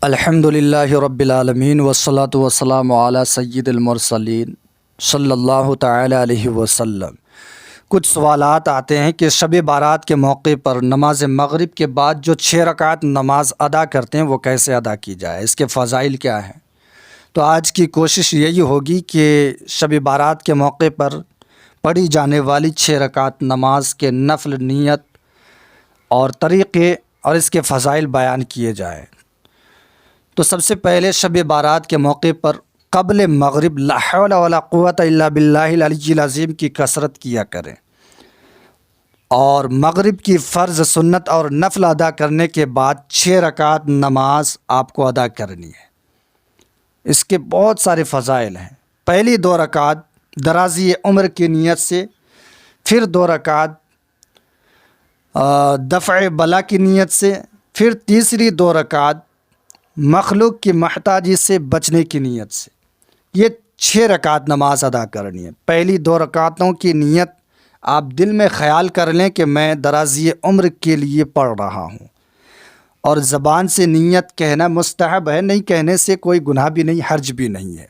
الحمدللہ رب العالمین والصلاة والسلام علی سید المرسلین صلی اللہ تعالی علیہ وسلم۔ کچھ سوالات آتے ہیں کہ شب بارات کے موقع پر نماز مغرب کے بعد جو 6 رکعت نماز ادا کرتے ہیں وہ کیسے ادا کی جائے، اس کے فضائل کیا ہیں؟ تو آج کی کوشش یہی ہوگی کہ شب بارات کے موقع پر پڑھی جانے والی 6 رکعت نماز کے نفل نیت اور طریقے اور اس کے فضائل بیان کیے جائیں۔ تو سب سے پہلے شب بارات کے موقع پر قبل مغرب لا حول ولا قوت الا باللہ العلی العظیم کی کثرت کیا کریں، اور مغرب کی فرض، سنت اور نفل ادا کرنے کے بعد 6 رکعت نماز آپ کو ادا کرنی ہے۔ اس کے بہت سارے فضائل ہیں۔ پہلی 2 رکعت درازی عمر کی نیت سے، پھر 2 رکعت دفع بلا کی نیت سے، پھر تیسری 2 رکعت مخلوق کی محتاجی سے بچنے کی نیت سے۔ یہ 6 رکعت نماز ادا کرنی ہے۔ پہلی 2 رکعتوں کی نیت آپ دل میں خیال کر لیں کہ میں درازی عمر کے لیے پڑھ رہا ہوں، اور زبان سے نیت کہنا مستحب ہے، نہیں کہنے سے کوئی گناہ بھی نہیں، حرج بھی نہیں ہے۔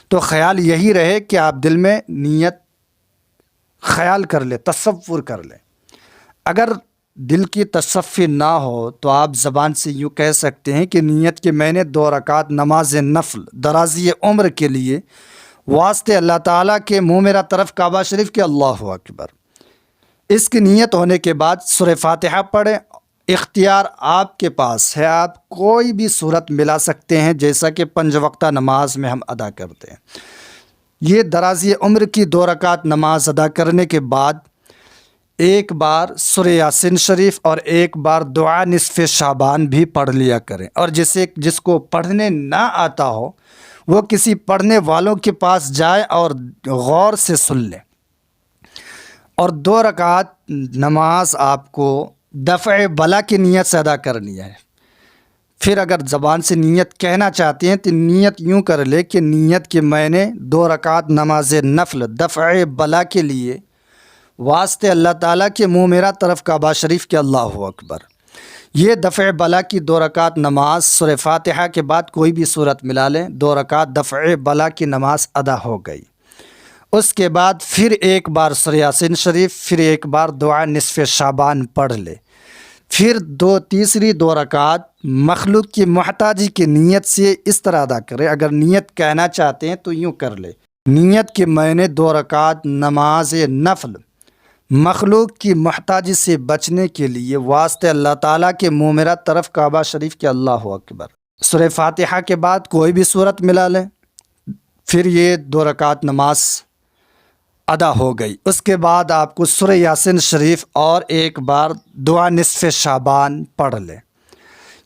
تو خیال یہی رہے کہ آپ دل میں نیت خیال کر لیں، تصور کر لیں۔ اگر دل کی تصفی نہ ہو تو آپ زبان سے یوں کہہ سکتے ہیں کہ نیت کہ میں نے 2 رکعت نماز نفل درازی عمر کے لیے واسطے اللہ تعالیٰ کے منہ میرا طرف کعبہ شریف کے اللہ اکبر۔ اس کی نیت ہونے کے بعد سورہ فاتحہ پڑھیں۔ اختیار آپ کے پاس ہے، آپ کوئی بھی صورت ملا سکتے ہیں، جیسا کہ 5 وقتہ نماز میں ہم ادا کرتے ہیں۔ یہ درازی عمر کی 2 رکعت نماز ادا کرنے کے بعد ایک بار سورہ یاسین شریف اور ایک بار دعا نصف شعبان بھی پڑھ لیا کریں، اور جس کو پڑھنے نہ آتا ہو وہ کسی پڑھنے والوں کے پاس جائے اور غور سے سن لیں۔ اور 2 رکعت نماز آپ کو دفع بلا کی نیت سے ادا کرنی ہے۔ پھر اگر زبان سے نیت کہنا چاہتے ہیں تو نیت یوں کر لے کہ نیت کہ میں نے 2 رکعت نماز نفل دفع بلا کے لیے واسطے اللہ تعالیٰ کے منہ میرا طرف کعبہ شریف کے اللہ اکبر۔ یہ دفع بلا کی 2 رکعت نماز سورہ فاتحہ کے بعد کوئی بھی صورت ملا لیں، 2 رکعت دفع بلا کی نماز ادا ہو گئی۔ اس کے بعد پھر ایک بار سورہ یاسین شریف، پھر ایک بار دعا نصف شعبان پڑھ لے، پھر تیسری 2 رکعت مخلوق کی محتاجی کی نیت سے اس طرح ادا کرے۔ اگر نیت کہنا چاہتے ہیں تو یوں کر لے، نیت کہ میں نے 2 رکعت نماز نفل مخلوق کی محتاجی سے بچنے کے لیے واسطے اللہ تعالیٰ کے منہ میرا طرف کعبہ شریف کے اللہ اکبر۔ سورہ فاتحہ کے بعد کوئی بھی صورت ملا لیں، پھر یہ 2 رکعت نماز ادا ہو گئی۔ اس کے بعد آپ کو سورہ یاسین شریف اور ایک بار دعا نصف شعبان پڑھ لیں۔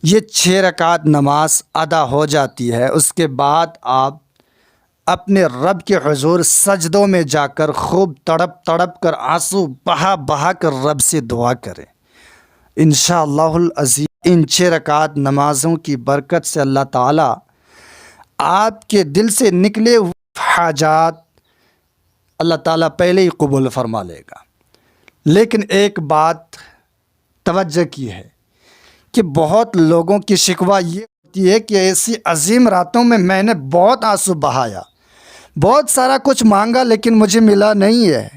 یہ 6 رکعت نماز ادا ہو جاتی ہے۔ اس کے بعد آپ اپنے رب کے حضور سجدوں میں جا کر خوب تڑپ تڑپ کر آنسو بہا بہا کر رب سے دعا کریں۔ انشاءاللہ العزیز ان 6 رکعت نمازوں کی برکت سے اللہ تعالیٰ آپ کے دل سے نکلے ہوئے حاجات اللہ تعالیٰ پہلے ہی قبول فرما لے گا۔ لیکن ایک بات توجہ کی ہے کہ بہت لوگوں کی شکوہ یہ ہوتی ہے کہ ایسی عظیم راتوں میں نے بہت آنسو بہایا، بہت سارا کچھ مانگا لیکن مجھے ملا نہیں ہے۔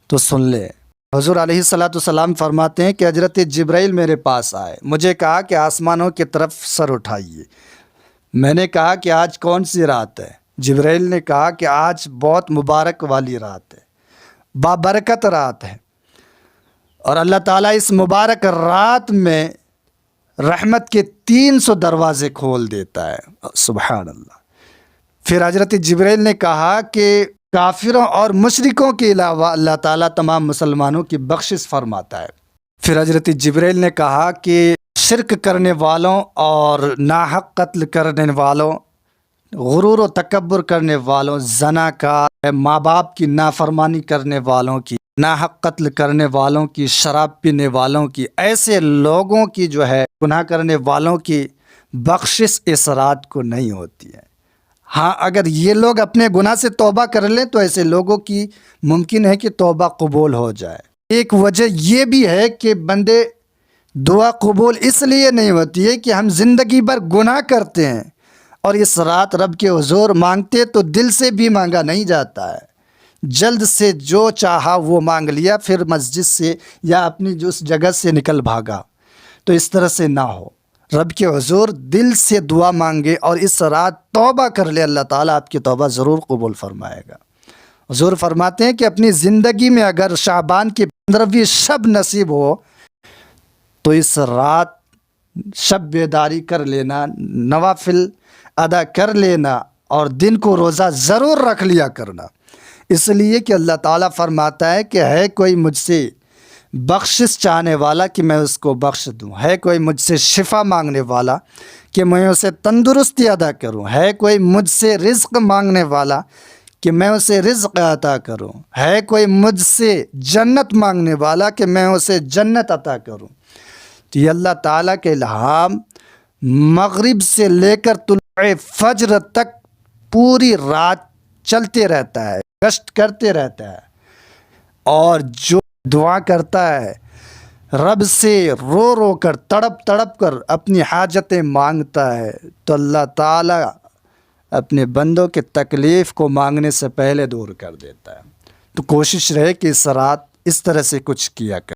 تو سن لے، حضور علیہ الصلوۃ والسلام فرماتے ہیں کہ حضرت جبرائیل میرے پاس آئے، مجھے کہا کہ آسمانوں کی طرف سر اٹھائیے۔ میں نے کہا کہ آج کون سی رات ہے؟ جبرائیل نے کہا کہ آج بہت مبارک والی رات ہے، بابرکت رات ہے، اور اللہ تعالیٰ اس مبارک رات میں رحمت کے 300 دروازے کھول دیتا ہے۔ سبحان اللہ۔ پھر حضرت جبرائیل نے کہا کہ کافروں اور مشرکوں کے علاوہ اللہ تعالیٰ تمام مسلمانوں کی بخشش فرماتا ہے۔ پھر حضرت جبرائیل نے کہا کہ شرک کرنے والوں اور ناحق قتل کرنے والوں، غرور و تکبر کرنے والوں، زناکار، ماں باپ کی نافرمانی کرنے والوں کی، ناحق قتل کرنے والوں کی، شراب پینے والوں کی، ایسے لوگوں کی جو ہے گناہ کرنے والوں کی بخشش اس رات کو نہیں ہوتی ہے۔ ہاں، اگر یہ لوگ اپنے گناہ سے توبہ کر لیں تو ایسے لوگوں کی ممکن ہے کہ توبہ قبول ہو جائے۔ ایک وجہ یہ بھی ہے کہ بندے دعا قبول اس لیے نہیں ہوتی ہے کہ ہم زندگی بھر گناہ کرتے ہیں اور اس رات رب کے حضور مانگتے تو دل سے بھی مانگا نہیں جاتا ہے، جلد سے جو چاہا وہ مانگ لیا، پھر مسجد سے یا اپنی جو اس جگہ سے نکل بھاگا۔ تو اس طرح سے نہ ہو، رب کے حضور دل سے دعا مانگے اور اس رات توبہ کر لے، اللہ تعالیٰ آپ کی توبہ ضرور قبول فرمائے گا۔ حضور فرماتے ہیں کہ اپنی زندگی میں اگر شعبان کی 15ویں شب نصیب ہو تو اس رات شب بیداری کر لینا، نوافل ادا کر لینا اور دن کو روزہ ضرور رکھ لیا کرنا، اس لیے کہ اللہ تعالیٰ فرماتا ہے کہ ہے کوئی مجھ سے بخشش چاہنے والا کہ میں اس کو بخش دوں، ہے کوئی مجھ سے شفا مانگنے والا کہ میں اسے تندرستی عطا کروں، ہے کوئی مجھ سے رزق مانگنے والا کہ میں اسے رزق عطا کروں، ہے کوئی مجھ سے جنت مانگنے والا کہ میں اسے جنت عطا کروں۔ تو یہ اللہ تعالیٰ کے الہام مغرب سے لے کر طلوع فجر تک پوری رات چلتے رہتا ہے، گشت کرتے رہتا ہے، اور جو دعا کرتا ہے رب سے رو رو کر تڑپ تڑپ کر اپنی حاجتیں مانگتا ہے تو اللہ تعالیٰ اپنے بندوں کے تکلیف کو مانگنے سے پہلے دور کر دیتا ہے۔ تو کوشش رہے کہ اس رات اس طرح سے کچھ کیا کر۔